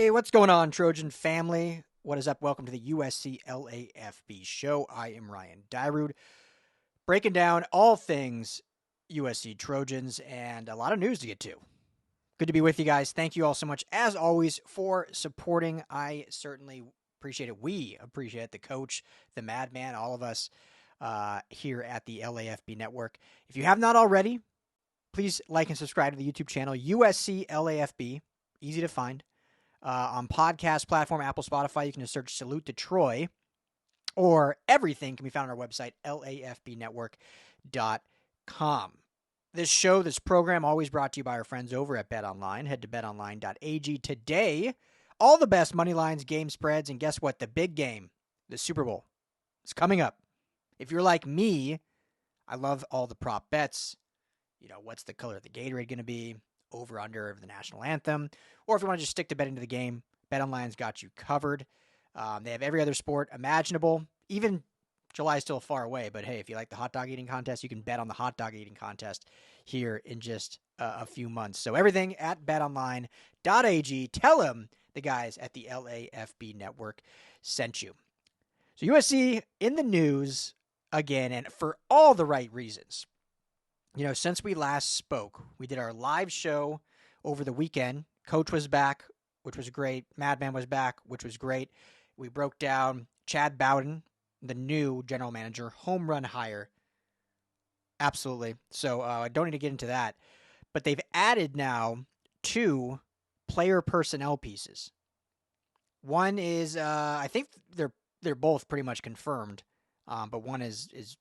Hey, what's going on, Trojan family? What is up? Welcome to the USC LAFB show. I am Ryan Dyrud, breaking down all things USC Trojans and a lot of news to get to. Good to be with you guys. Thank you all so much, as always, for supporting. I certainly appreciate it. We appreciate the coach, the madman, all of us here at the LAFB network. If you have not already, please like and subscribe to the YouTube channel, USC LAFB. Easy to find. On podcast platform, Apple, Spotify, you can just search Salute to Troy, or everything can be found on our website, lafbnetwork.com. This show, this program, always brought to you by our friends over at BetOnline. Head to betonline.ag today. All the best money lines, game spreads, and guess what? The big game, the Super Bowl, is coming up. If you're like me, I love all the prop bets. You know, what's the color of the Gatorade going to be? Over under of the national anthem, or if you want to just stick to betting to the game, BetOnline's got you covered. They have every other sport imaginable. Even July is still far away, but hey, if you like the hot dog eating contest, you can bet on the hot dog eating contest here in just a few months. So everything at betonline.ag. Tell them the guys at the LAFB network sent you. So USC in the news again, and for all the right reasons. You know, since we last spoke, we did our live show over the weekend. Coach was back, which was great. Madman was back, which was great. We broke down Chad Bowden, the new general manager, home run hire. Absolutely. So I don't need to get into that. But they've added now 2 player personnel pieces. One is, I think they're both pretty much confirmed, but one is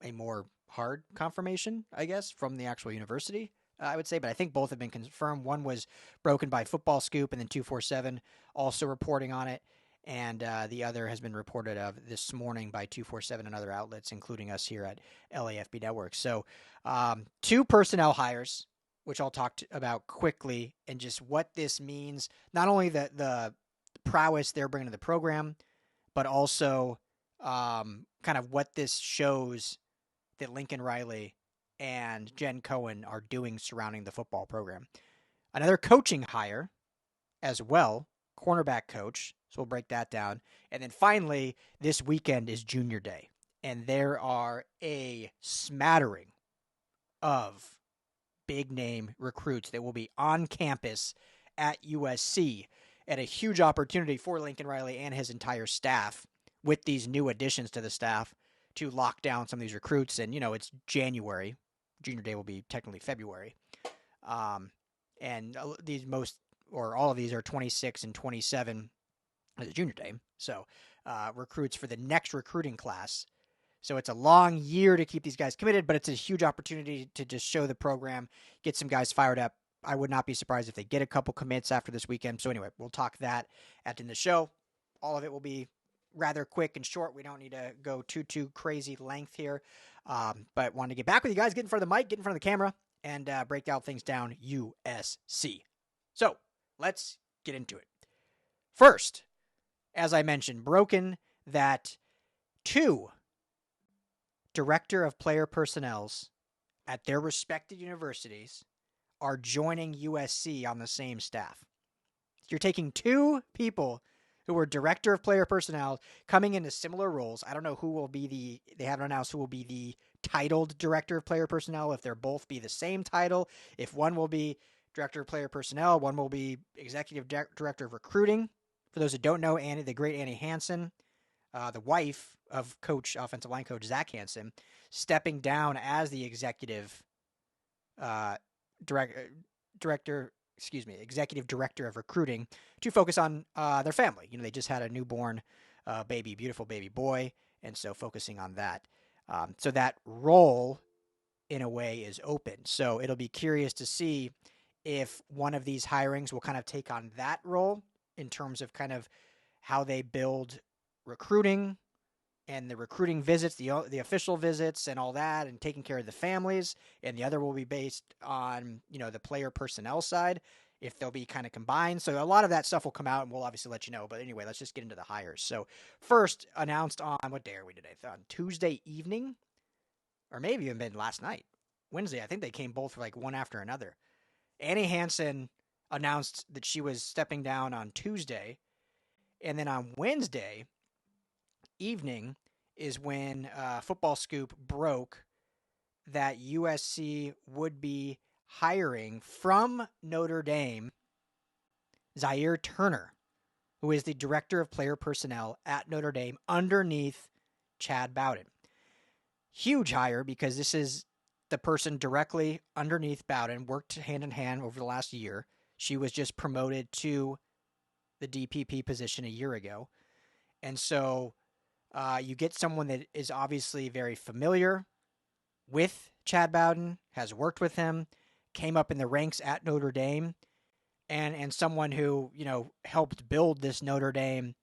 a more hard confirmation, I guess, from the actual university, I would say. But I think both have been confirmed. One was broken by Football Scoop, and then 247 also reporting on it. And the other has been reported of this morning by 247 and other outlets, including us here at LAFB Network. So 2 personnel hires, which I'll talk about quickly, and just what this means. Not only the prowess they're bringing to the program, but also kind of what this shows that Lincoln Riley and Jen Cohen are doing surrounding the football program. Another coaching hire as well, cornerback coach. So we'll break that down. And then finally, this weekend is Junior Day. And there are a smattering of big name recruits that will be on campus at USC, and a huge opportunity for Lincoln Riley and his entire staff with these new additions to the staff to lock down some of these recruits. And, you know, it's January. Junior Day will be technically February. And these all of these are 26 and 27 as a Junior Day. So recruits for the next recruiting class. So it's a long year to keep these guys committed, but it's a huge opportunity to just show the program, get some guys fired up. I would not be surprised if they get a couple commits after this weekend. So anyway, we'll talk that at the end of the show. All of it will be rather quick and short. We don't need to go too crazy length here. But wanted to get back with you guys, get in front of the mic, get in front of the camera, and break out things down USC. So let's get into it. First, as I mentioned, broken that 2 director of player personnels at their respective universities are joining USC on the same staff. You're taking 2 people who were director of player personnel coming into similar roles. I don't know who will be they haven't announced who will be the titled director of player personnel, if they'll both be the same title, if one will be director of player personnel, one will be executive director of recruiting. For those who don't know, the great Annie Hansen, the wife of offensive line coach Zach Hansen, stepping down as the executive executive director of recruiting to focus on their family. You know, they just had a newborn beautiful baby boy, and so focusing on that. So that role, in a way, is open. So it'll be curious to see if one of these hirings will kind of take on that role in terms of kind of how they build recruiting and the recruiting visits, the official visits and all that, and taking care of the families. And the other will be based on, you know, the player personnel side, if they'll be kind of combined. So a lot of that stuff will come out, and we'll obviously let you know. But anyway, let's just get into the hires. So first, announced on, what day are we today? On Tuesday evening, or maybe even been last night. Wednesday, I think they came both like one after another. Annie Hansen announced that she was stepping down on Tuesday. And then on Wednesday evening is when Football Scoop broke that USC would be hiring from Notre Dame Zaire Turner, who is the director of player personnel at Notre Dame underneath Chad Bowden. Huge hire because this is the person directly underneath Bowden, worked hand in hand over the last year. She was just promoted to the DPP position a year ago. And so you get someone that is obviously very familiar with Chad Bowden, has worked with him, came up in the ranks at Notre Dame, and someone who, helped build this Notre Dame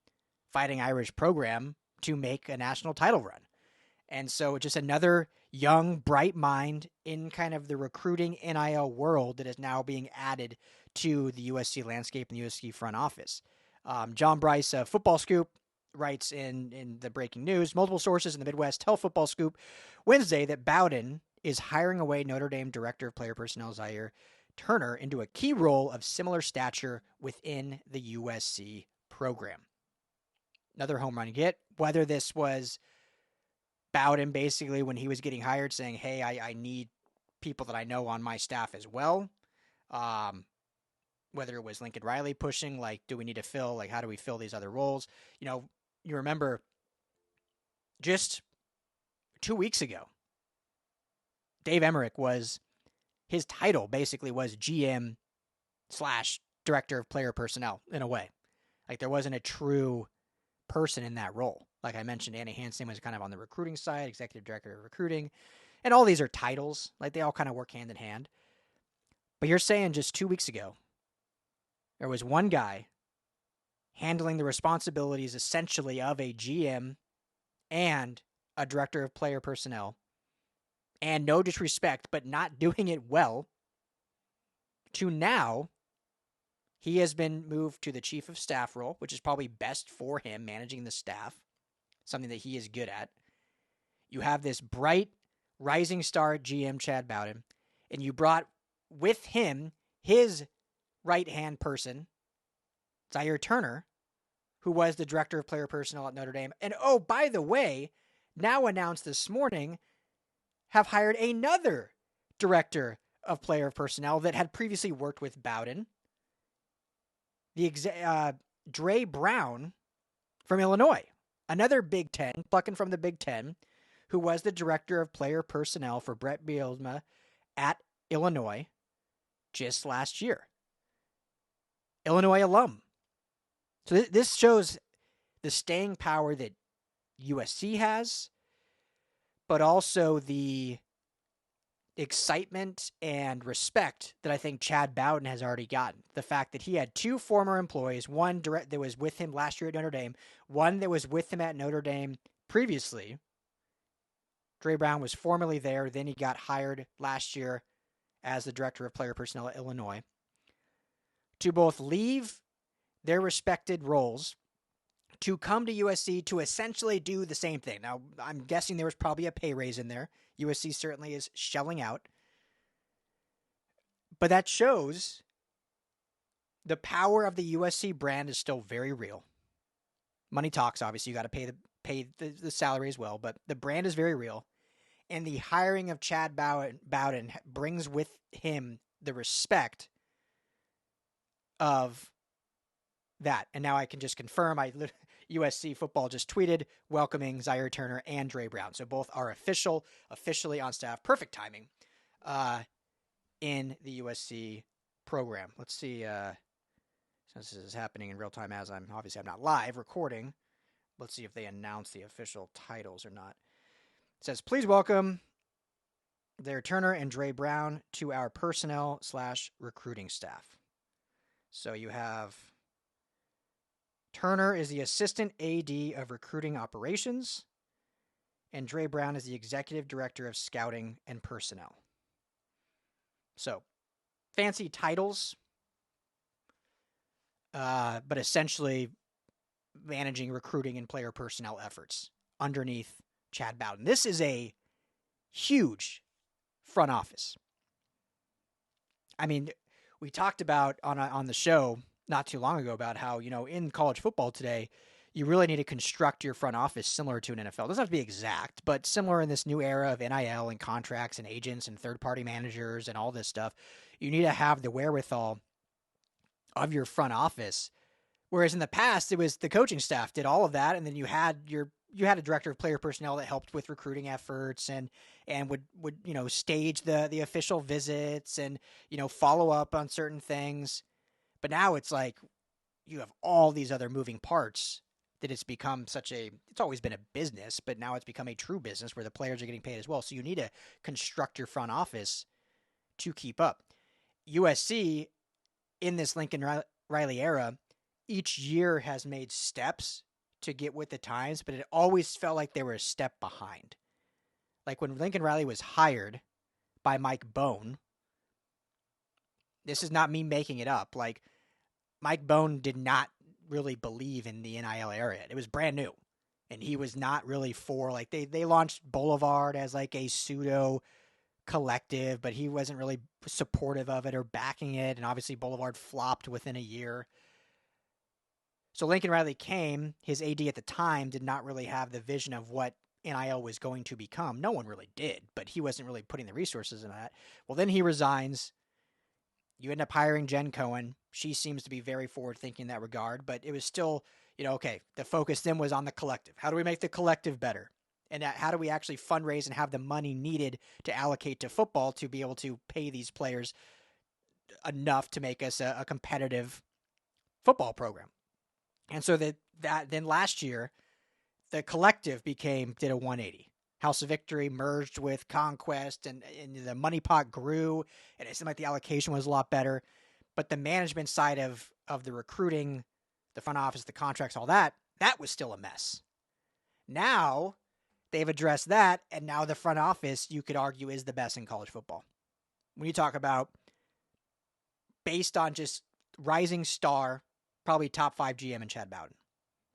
Fighting Irish program to make a national title run. And so just another young, bright mind in kind of the recruiting NIL world that is now being added to the USC landscape and the USC front office. John Bryce, Football Scoop, writes in the breaking news, multiple sources in the Midwest tell Football Scoop Wednesday that Bowden is hiring away Notre Dame Director of Player Personnel Zaire Turner into a key role of similar stature within the USC program. Another home run get, whether this was Bowden basically when he was getting hired saying, hey, I need people that I know on my staff as well. Whether it was Lincoln Riley pushing, like, do we need to fill, like, how do we fill these other roles? You remember just 2 weeks ago, Dave Emmerich his title basically was GM / director of player personnel in a way. Like, there wasn't a true person in that role. Like I mentioned, Annie Hansen was kind of on the recruiting side, executive director of recruiting, and all these are titles. Like, they all kind of work hand in hand. But you're saying just 2 weeks ago, there was one guy handling the responsibilities essentially of a GM and a director of player personnel, and no disrespect, but not doing it well, to now he has been moved to the chief of staff role, which is probably best for him, managing the staff, something that he is good at. You have this bright, rising star GM, Chad Bowden, and you brought with him his right-hand person, Zaire Turner, who was the director of player personnel at Notre Dame. And, oh, by the way, now announced this morning, have hired another director of player personnel that had previously worked with Bowden, Dre Brown from Illinois, another Big Ten, plucking from the Big Ten, who was the director of player personnel for Brett Bielema at Illinois just last year. Illinois alum. So this shows the staying power that USC has, but also the excitement and respect that I think Chad Bowden has already gotten. The fact that he had two former employees, one that was with him last year at Notre Dame, one that was with him at Notre Dame previously. Dre Brown was formerly there, then he got hired last year as the director of player personnel at Illinois, to both leave their respected roles to come to USC to essentially do the same thing. Now, I'm guessing there was probably a pay raise in there. USC certainly is shelling out. But that shows the power of the USC brand is still very real. Money talks, obviously. You got to pay the salary as well, but the brand is very real. And the hiring of Chad Bowden brings with him the respect of that. And now I can just confirm, USC football just tweeted welcoming Zaire Turner and Dre Brown. So both are officially on staff. Perfect timing in the USC program. Let's see, since this is happening in real time as I'm not live recording, let's see if they announce the official titles or not. It says, please welcome Zaire Turner and Dre Brown to our personnel / recruiting staff. So you have Turner is the assistant AD of recruiting operations, and Dre Brown is the executive director of scouting and personnel. So, fancy titles, but essentially managing recruiting and player personnel efforts underneath Chad Bowden. This is a huge front office. I mean, we talked about on the show not too long ago about how, in college football today, you really need to construct your front office similar to an NFL. It doesn't have to be exact, but similar in this new era of NIL and contracts and agents and third-party managers and all this stuff. You need to have the wherewithal of your front office. Whereas in the past, it was the coaching staff did all of that, and then you had a director of player personnel that helped with recruiting efforts and would stage the official visits and follow up on certain things. But now it's like you have all these other moving parts that it's become it's always been a business, but now it's become a true business where the players are getting paid as well. So you need to construct your front office to keep up. USC in this Lincoln Riley era, each year has made steps to get with the times, but it always felt like they were a step behind. Like when Lincoln Riley was hired by Mike Bone, this is not me making it up. Like Mike Bone did not really believe in the NIL area. It was brand new. And he was not really for, like, they launched Boulevard as like a pseudo collective, but he wasn't really supportive of it or backing it. And obviously Boulevard flopped within a year. So Lincoln Riley came, his AD at the time did not really have the vision of what NIL was going to become. No one really did, but he wasn't really putting the resources in that. Well, then he resigns. You end up hiring Jen Cohen. She seems to be very forward-thinking in that regard, but it was still, okay, the focus then was on the collective. How do we make the collective better? And how do we actually fundraise and have the money needed to allocate to football to be able to pay these players enough to make us a competitive football program? And so that then last year, the collective did a 180. House of Victory merged with Conquest, and the money pot grew, and it seemed like the allocation was a lot better. But the management side of the recruiting, the front office, the contracts, all that was still a mess. Now they've addressed that, and now the front office, you could argue, is the best in college football. When you talk about based on just rising star, probably top 5 GM in Chad Bowden.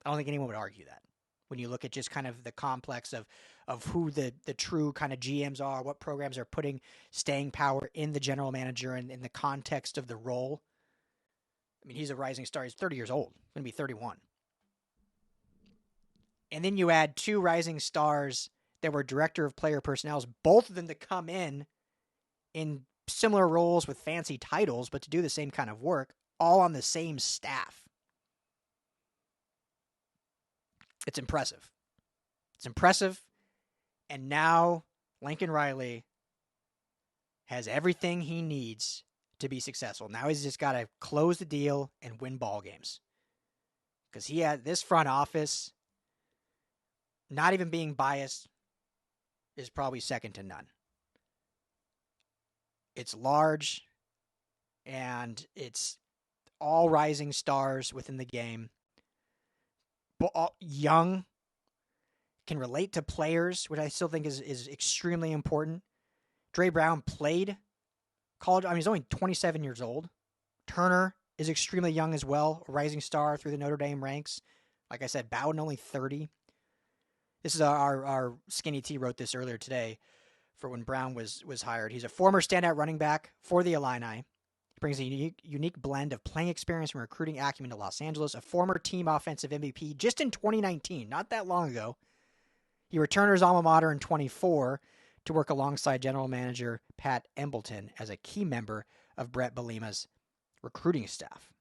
I don't think anyone would argue that. When you look at just kind of the complex of who the true kind of GMs are, what programs are putting staying power in the general manager and in the context of the role. I mean, he's a rising star. He's 30 years old. He's going to be 31. And then you add 2 rising stars that were director of player personnel, both of them to come in similar roles with fancy titles, but to do the same kind of work, all on the same staff. It's impressive. It's impressive. And now Lincoln Riley has everything he needs to be successful. Now he's just got to close the deal and win ball games. Because he had this front office, not even being biased, is probably second to none. It's large, and it's all rising stars within the game. Young, can relate to players, which I still think is extremely important. Dre Brown played college. I mean, he's only 27 years old. Turner is extremely young as well, a rising star through the Notre Dame ranks. Like I said, Bowden only 30. This is our Skinny T wrote this earlier today for when Brown was hired. He's a former standout running back for the Illini. Brings a unique blend of playing experience and recruiting acumen to Los Angeles, a former team offensive MVP just in 2019, not that long ago. He returned to his alma mater in 24 to work alongside general manager Pat Embleton as a key member of Brett Bielema's recruiting staff,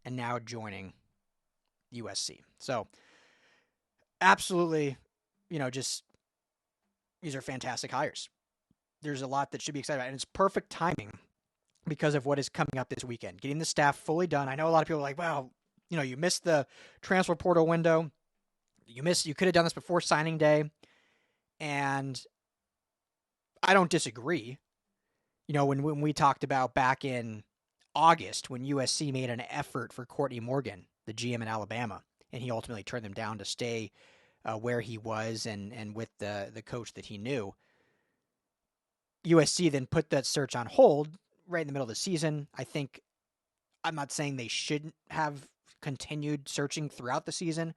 and now joining USC. So absolutely, just these are fantastic hires. There's a lot that should be excited about, and it's perfect timing because of what is coming up this weekend. Getting the staff fully done. I know a lot of people are like, well, you missed the transfer portal window. You could have done this before signing day. And I don't disagree. When we talked about back in August, when USC made an effort for Courtney Morgan, the GM in Alabama, and he ultimately turned them down to stay where he was and with the coach that he knew. USC then put that search on hold right in the middle of the season. I'm not saying they shouldn't have continued searching throughout the season,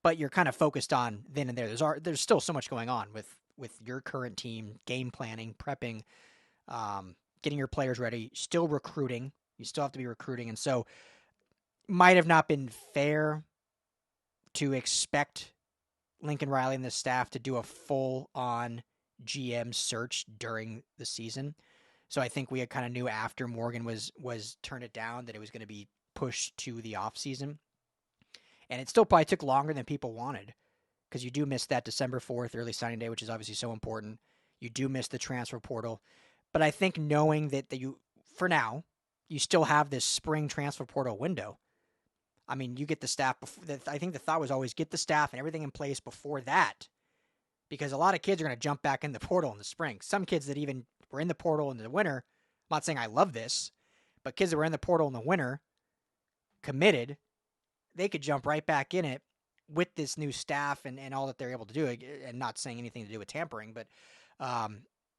but you're kind of focused on then and there. There's still so much going on with your current team, game planning, prepping, getting your players ready, still recruiting. You still have to be recruiting. And so might have not been fair to expect Lincoln Riley and the staff to do a full-on GM search during the season. So I think we had kind of knew after Morgan was turned it down that it was going to be pushed to the offseason. And it still probably took longer than people wanted because you do miss that December 4th early signing day, which is obviously so important. You do miss the transfer portal. But I think knowing that you, for now, you still have this spring transfer portal window. I mean, you get the staff before. I think the thought was always get the staff and everything in place before that, because a lot of kids are going to jump back in the portal in the spring. Some kids that even were in the portal in the winter. I'm not saying I love this, but kids that were in the portal in the winter, committed, they could jump right back in it with this new staff and all that they're able to do. And not saying anything to do with tampering, but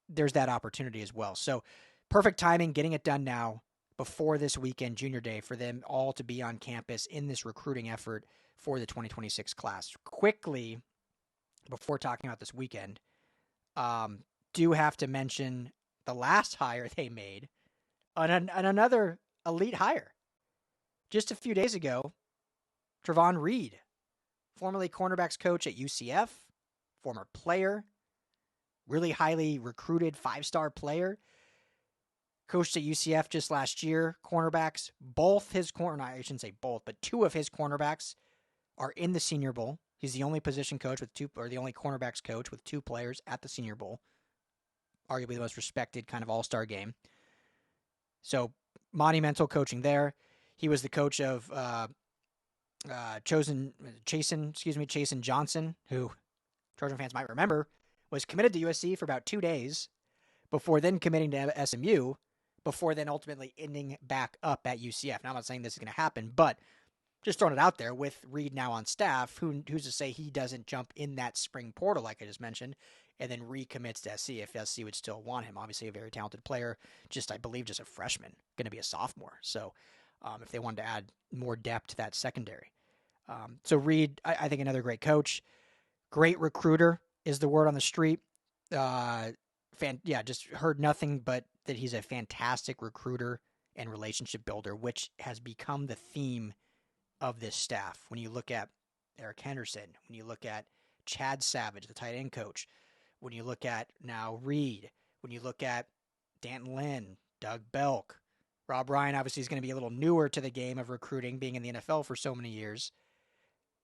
there's that opportunity as well. So perfect timing, getting it done now, before this weekend, Junior Day, for them all to be on campus in this recruiting effort for the 2026 class. Quickly, before talking about this weekend, do have to mention the last hire they made, another elite hire. Just a few days ago, Trevon Reed, formerly cornerbacks coach at UCF, former player, really highly recruited 5-star player, coached at UCF just last year. Cornerbacks, I shouldn't say both, but 2 of his cornerbacks are in the Senior Bowl. He's the only position coach with 2, or the only cornerbacks coach with 2 players at the Senior Bowl. Arguably the most respected kind of all-star game. So monumental coaching there. He was the coach of Chasen Johnson, who Trojan fans might remember, was committed to USC for about 2 days before then committing to SMU, before then ultimately ending back up at UCF. Now, I'm not saying this is going to happen, but just throwing it out there with Reed now on staff, who's to say he doesn't jump in that spring portal like I just mentioned, and then recommits to SC if SC would still want him. Obviously a very talented player, I believe just a freshman, going to be a sophomore. So if they wanted to add more depth to that secondary. So Reed, I think another great coach, great recruiter is the word on the street. Just heard nothing but that he's a fantastic recruiter and relationship builder, which has become the theme of this staff. When you look at Eric Henderson, when you look at Chad Savage, the tight end coach, when you look at now Reed, when you look at Danton Lynn, Doug Belk, Rob Ryan obviously is going to be a little newer to the game of recruiting, being in the NFL for so many years.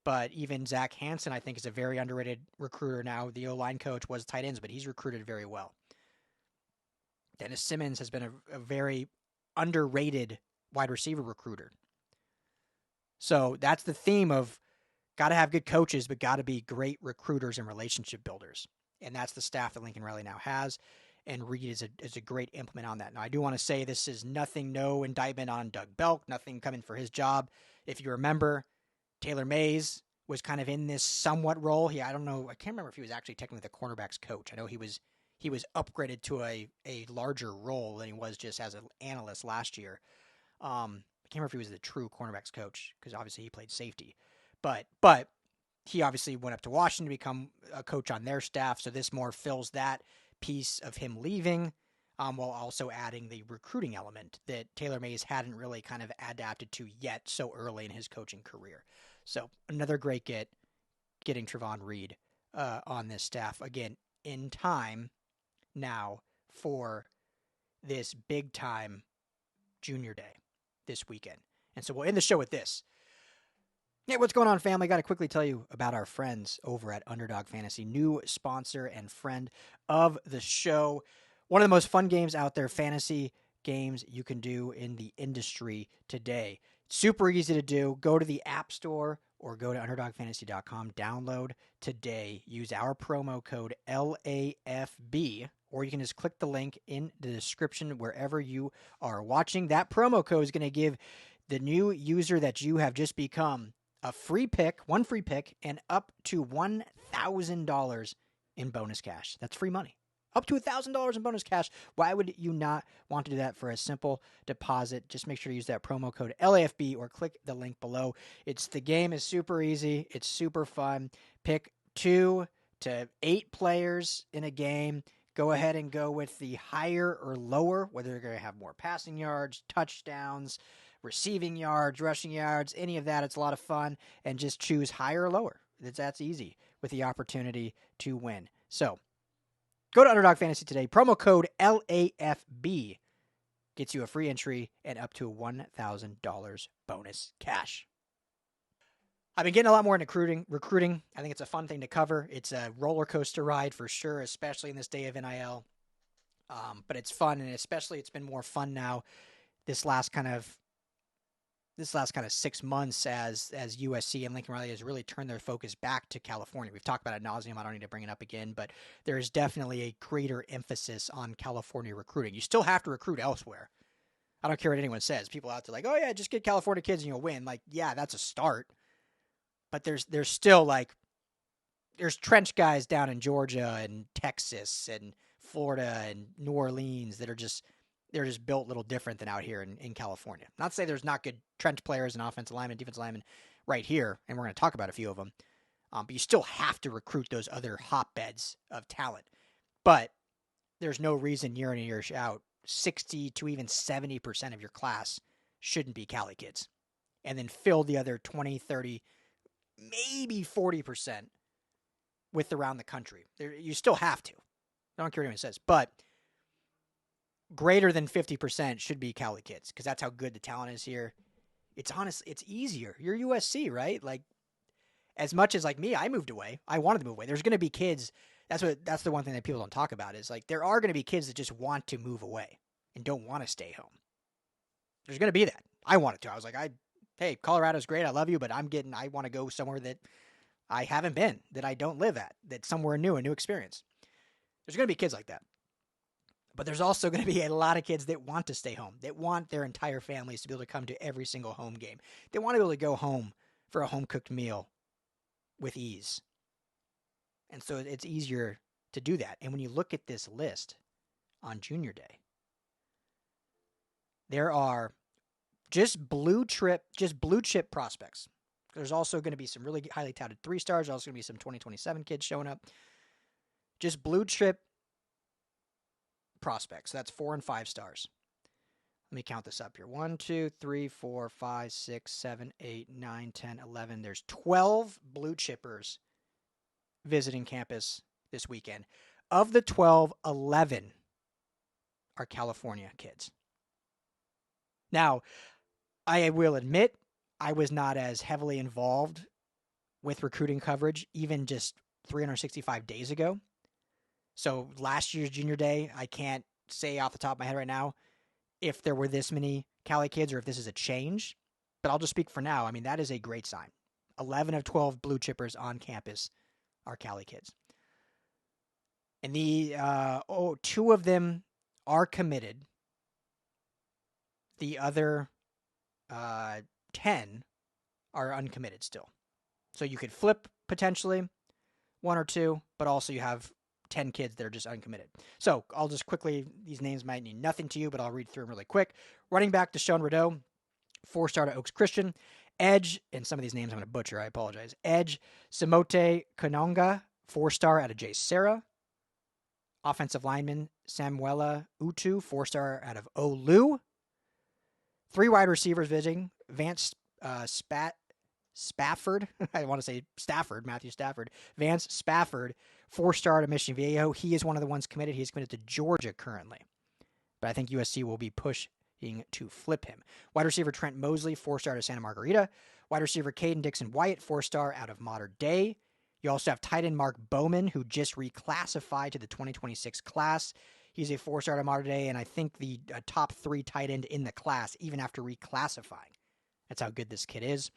But even Zach Hansen, I think, is a very underrated recruiter now. The O-line coach was tight ends, but he's recruited very well. Dennis Simmons has been a very underrated wide receiver recruiter. So that's the theme of got to have good coaches, but got to be great recruiters and relationship builders. And that's the staff that Lincoln Riley now has. And Reed is a great implement on that. Now, I do want to say this is no indictment on Doug Belk, nothing coming for his job. If you remember, Taylor Mays was kind of in this somewhat role. I don't know. I can't remember if he was actually technically the cornerbacks coach. I know he was upgraded to a larger role than he was just as an analyst last year. I can't remember if he was the true cornerbacks coach because obviously he played safety. But he obviously went up to Washington to become a coach on their staff. So this more fills that piece of him leaving while also adding the recruiting element that Taylor Mays hadn't really kind of adapted to yet so early in his coaching career. So another great getting Trevon Reed on this staff. Again, in time now for this big-time Junior Day this weekend. And so we'll end the show with this. Hey, what's going on, family? Got to quickly tell you about our friends over at Underdog Fantasy, new sponsor and friend of the show. One of the most fun games out there, fantasy games you can do in the industry today. Super easy to do. Go to the App Store or go to UnderdogFantasy.com. Download today. Use our promo code LAFB, or you can just click the link in the description wherever you are watching. That promo code is going to give the new user that you have just become a free pick, one free pick, and up to $1,000 in bonus cash. That's free money. Up to $1,000 in bonus cash. Why would you not want to do that for a simple deposit? Just make sure to use that promo code LAFB or click the link below. The game is super easy. It's super fun. Pick 2 to 8 players in a game. go ahead and go with the higher or lower, whether they're going to have more passing yards, touchdowns, receiving yards, rushing yards, any of that. It's a lot of fun. And just choose higher or lower. That's easy with the opportunity to win. So go to Underdog Fantasy today. Promo code LAFB gets you a free entry and up to $1,000 bonus cash. I've been getting a lot more into recruiting. I think it's a fun thing to cover. It's a roller coaster ride for sure, especially in this day of NIL. But it's fun, and especially it's been more fun now this last kind of 6 months as USC and Lincoln Riley has really turned their focus back to California. We've talked about it ad nauseum. I don't need to bring it up again, but there is definitely a greater emphasis on California recruiting. You still have to recruit elsewhere. I don't care what anyone says. People out there like, oh yeah, just get California kids and you'll win. Like, yeah, that's a start. But there's still there's trench guys down in Georgia and Texas and Florida and New Orleans that they're just built a little different than out here in California. Not to say there's not good trench players and offensive linemen, defensive linemen right here, and we're going to talk about a few of them. But you still have to recruit those other hotbeds of talent. But there's no reason year in and year out 60 to even 70% of your class shouldn't be Cali kids. And then fill the other 20, 30, maybe 40% with around the country. You still have to. I don't care what anyone says. But greater than 50% should be Cali kids because that's how good the talent is here. It's easier. You're USC, right? Like, as much as like me, I moved away. I wanted to move away. There's going to be kids. That's the one thing that people don't talk about is like there are going to be kids that just want to move away and don't want to stay home. There's going to be that. I wanted to. I was like, hey, Colorado's great. I love you, but I want to go somewhere that I haven't been, that I don't live at, that's somewhere new, a new experience. There's going to be kids like that. But there's also going to be a lot of kids that want to stay home, that want their entire families to be able to come to every single home game. They want to be able to go home for a home-cooked meal with ease. And so it's easier to do that. And when you look at this list on Junior Day, there are just blue chip prospects. There's also going to be some really highly touted 3-stars. There's also going to be some 2027 kids showing up. Just blue chip prospects. That's 4 and 5 stars. Let me count this up here. 1, 2, 3, 4, 5, 6, 7, 8, 9, 10, 11. There's 12 blue chippers visiting campus this weekend. Of the 12, 11 are California kids. Now, I will admit I was not as heavily involved with recruiting coverage even just 365 days ago. So last year's Junior Day, I can't say off the top of my head right now if there were this many Cali kids or if this is a change. But I'll just speak for now. I mean, that is a great sign. 11 of 12 blue chippers on campus are Cali kids. And 2 of them are committed. The other 10 are uncommitted still. So you could flip potentially 1 or 2, but also you have 10 kids that are just uncommitted. So I'll just quickly, these names might mean nothing to you, but I'll read through them really quick. Running back Deshaun Rideau, 4-star to Oaks Christian. Edge, and some of these names I'm going to butcher, I apologize. Edge, Simote Kanonga, 4-star out of J. Sarah. Offensive lineman, Samuela Utu, 4-star out of Olu. 3 wide receivers visiting, Vance Spafford. I want to say Stafford, Matthew Stafford. Vance Spafford, 4-star to Mission Viejo. He is one of the ones committed. He's committed to Georgia currently. But I think USC will be pushing to flip him. Wide receiver Trent Mosley, 4-star to Santa Margarita. Wide receiver Caden Dixon Wyatt, 4-star out of Mater Dei. You also have tight end Mark Bowman, who just reclassified to the 2026 class. He's a 4-star to Mater Dei, and I think the top 3 tight end in the class, even after reclassifying. That's how good this kid is.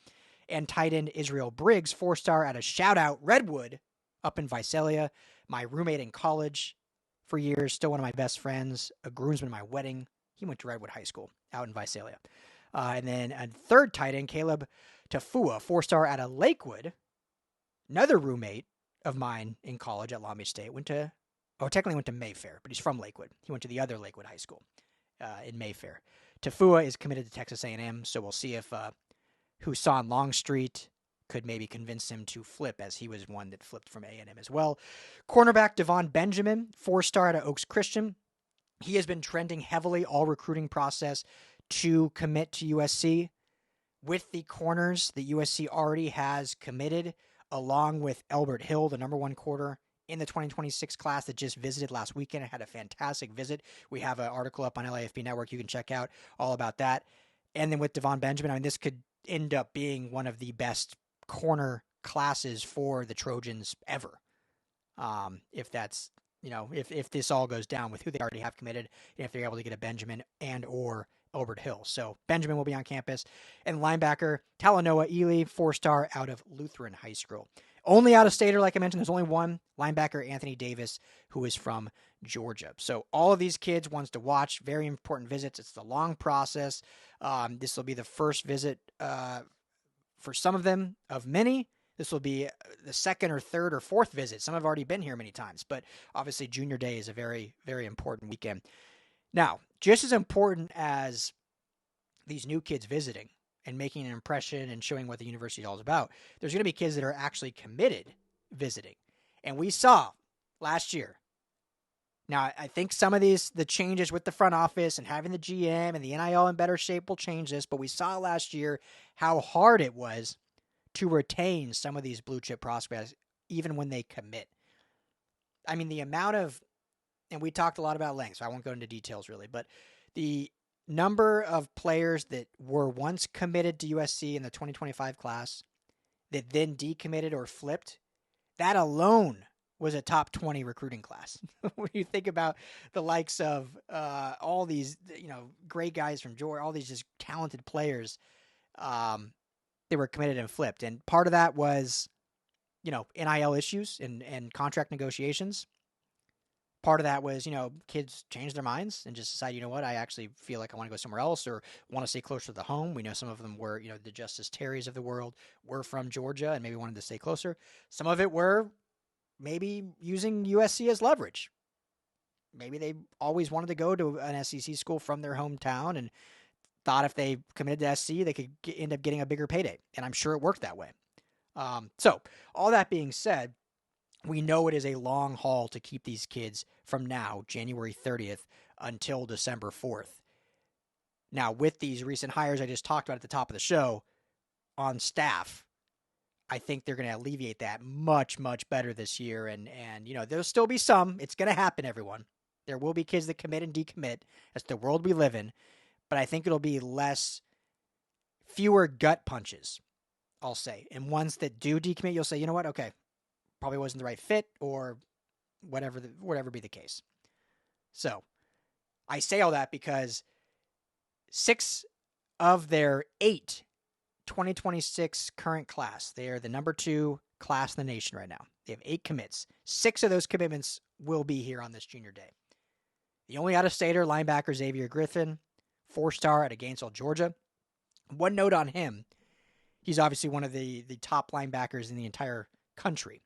And tight end Israel Briggs, 4-star out of Shoutout Redwood up in Visalia. My roommate in college for years, still one of my best friends, a groomsman at my wedding. He went to Redwood High School out in Visalia. And then a third tight end, Caleb Tafua, 4-star out of Lakewood. Another roommate of mine in college at Long Beach State technically went to Mayfair, but he's from Lakewood. He went to the other Lakewood High School in Mayfair. Tafua is committed to Texas A&M, so we'll see if Husan Longstreet, could maybe convince him to flip, as he was one that flipped from A&M as well. Cornerback Devon Benjamin, 4-star out of Oaks Christian. He has been trending heavily all recruiting process to commit to USC. With the corners that USC already has committed, along with Elbert Hill, the number 1 corner in the 2026 class that just visited last weekend. It had a fantastic visit. We have an article up on LAFB Network you can check out all about that. And then with Devon Benjamin, I mean, this could end up being one of the best corner classes for the Trojans ever. If that's, if this all goes down with who they already have committed, and if they're able to get a Benjamin and or Elbert Hill. So Benjamin will be on campus. And linebacker Talanoa Ely, 4-star out of Lutheran High School. Only out-of-stater, like I mentioned, there's only one linebacker, Anthony Davis, who is from Georgia. So all of these kids wants to watch. Very important visits. It's the long process. This will be the first visit for some of them of many. This will be the second or third or fourth visit. Some have already been here many times, but obviously Junior Day is a very, very important weekend. Now, just as important as these new kids visiting and making an impression and showing what the university is all about, there's going to be kids that are actually committed visiting. And we saw last year. Now, I think some of the changes with the front office and having the GM and the NIL in better shape will change this, but we saw last year how hard it was to retain some of these blue chip prospects, even when they commit. I mean, the amount of, and we talked a lot about length, so I won't go into details really, but the number of players that were once committed to USC in the 2025 class that then decommitted or flipped, that alone was a top 20 recruiting class. When you think about the likes of all these, great guys from Georgia, all these just talented players, they were committed and flipped. And part of that was, NIL issues and contract negotiations. Part of that was, kids change their minds and just decide, I actually feel like I want to go somewhere else or want to stay closer to the home. We know some of them were, the Justice Terrys of the world were from Georgia and maybe wanted to stay closer. Some of it were maybe using USC as leverage. Maybe they always wanted to go to an SEC school from their hometown and thought if they committed to SC, they could end up getting a bigger payday. And I'm sure it worked that way. So all that being said, we know it is a long haul to keep these kids from now, January 30th, until December 4th. Now, with these recent hires I just talked about at the top of the show on staff, I think they're going to alleviate that much, much better this year. And there'll still be some. It's going to happen, everyone. There will be kids that commit and decommit. That's the world we live in. But I think it'll be fewer gut punches, I'll say. And ones that do decommit, you'll say, you know what? Okay. Probably wasn't the right fit or whatever be the case. So I say all that because 6 of their 8 2026 current class, they are the number 2 class in the nation right now. They have 8 commits. 6 of those commitments will be here on this Junior Day. The only out-of-stater, linebacker Xavier Griffin, 4-star out of Gainesville, Georgia. One note on him, he's obviously one of the top linebackers in the entire country.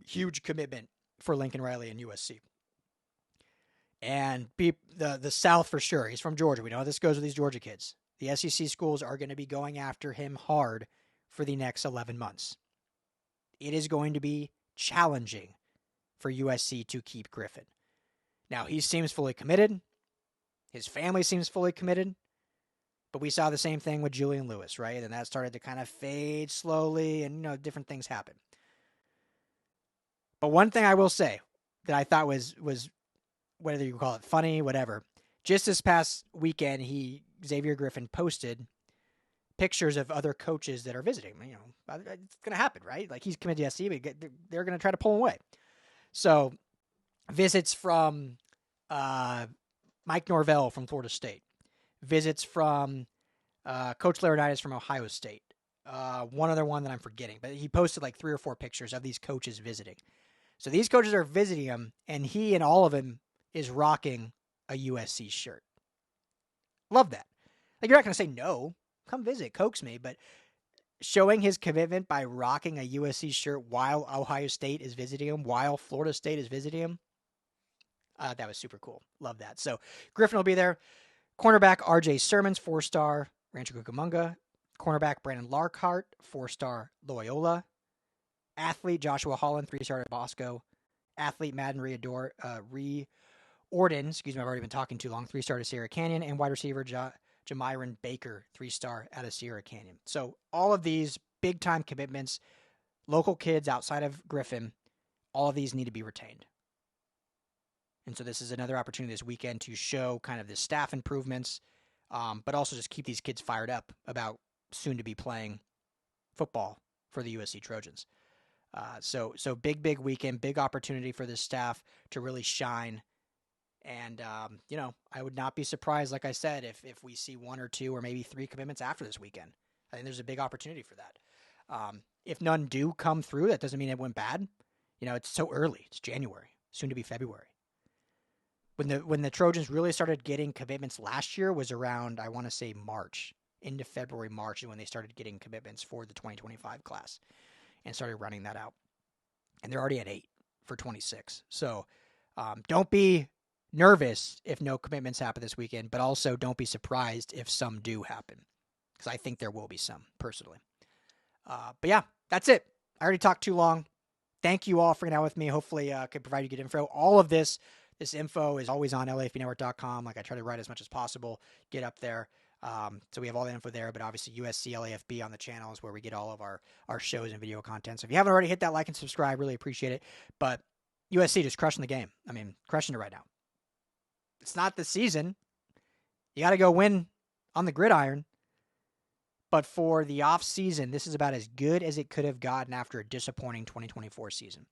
Huge commitment for Lincoln Riley and USC. And the South for sure. He's from Georgia. We know how this goes with these Georgia kids. The SEC schools are going to be going after him hard for the next 11 months. It is going to be challenging for USC to keep Griffin. Now, he seems fully committed. His family seems fully committed. But we saw the same thing with Julian Lewis, right? And that started to kind of fade slowly and, different things happen. But one thing I will say that I thought was whether you call it funny, whatever, just this past weekend, Xavier Griffin posted pictures of other coaches that are visiting. It's going to happen, right? Like he's committed to SC, but they're going to try to pull him away. So visits from Mike Norvell from Florida State, visits from Coach Laurinaitis from Ohio State. One other one that I'm forgetting, but he posted like 3 or 4 pictures of these coaches visiting. So these coaches are visiting him, and he and all of them is rocking a USC shirt. Love that. Like, you're not going to say no. Come visit, coax me. But showing his commitment by rocking a USC shirt while Ohio State is visiting him, while Florida State is visiting him, that was super cool. Love that. So Griffin will be there. Cornerback RJ Sermons, 4-star, Rancho Cucamonga. Cornerback Brandon Larkhart, 4-star Loyola. Athlete Joshua Holland, 3-star at Bosco. Athlete Madden Reorden, I've already been talking too long, 3-star to Sierra Canyon. And wide receiver Jamiron Baker, 3-star out of Sierra Canyon. So all of these big-time commitments, local kids outside of Griffin, all of these need to be retained. And so this is another opportunity this weekend to show kind of the staff improvements, but also just keep these kids fired up about soon to be playing football for the USC Trojans. So big weekend, big opportunity for this staff to really shine. And, I would not be surprised, like I said, if we see 1 or 2 or maybe 3 commitments after this weekend. I think there's a big opportunity for that. If none do come through, that doesn't mean it went bad. It's so early. It's January, soon to be February. When the Trojans really started getting commitments last year was around, I want to say March, into February, March is when they started getting commitments for the 2025 class and started running that out. And they're already at 8 for 26. So don't be nervous if no commitments happen this weekend, but also don't be surprised if some do happen, because I think there will be some, personally. But yeah, that's it. I already talked too long. Thank you all for hanging out with me. Hopefully I could provide you good info. All of this info is always on LAFBnetwork.com. Like, I try to write as much as possible, get up there. So we have all the info there, but obviously USC LAFB on the channel is where we get all of our shows and video content. So if you haven't already, hit that like and subscribe. Really appreciate it. But USC just crushing the game. I mean, crushing it right now. It's not the season. You got to go win on the gridiron. But for the off season, this is about as good as it could have gotten after a disappointing 2024 season.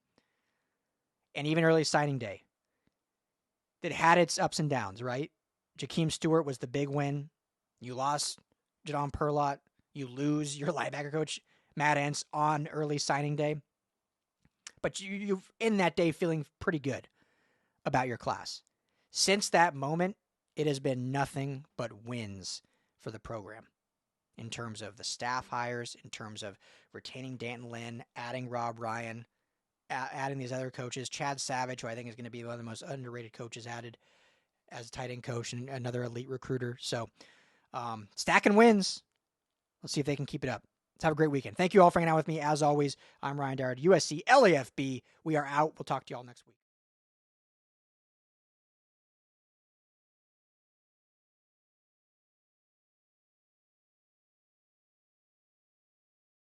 And even early signing day, that had its ups and downs, right? Jakeem Stewart was the big win. You lost Jadon Perlott. You lose your linebacker coach, Matt Entz, on early signing day. But you've in that day feeling pretty good about your class. Since that moment, it has been nothing but wins for the program in terms of the staff hires, in terms of retaining Danton Lynn, adding Rob Ryan, adding these other coaches, Chad Savage, who I think is going to be one of the most underrated coaches added as a tight end coach and another elite recruiter. So stacking wins. Let's see if they can keep it up. Let's have a great weekend. Thank you all for hanging out with me. As always, I'm Ryan Darrett, USC LAFB. We are out. We'll talk to you all next week.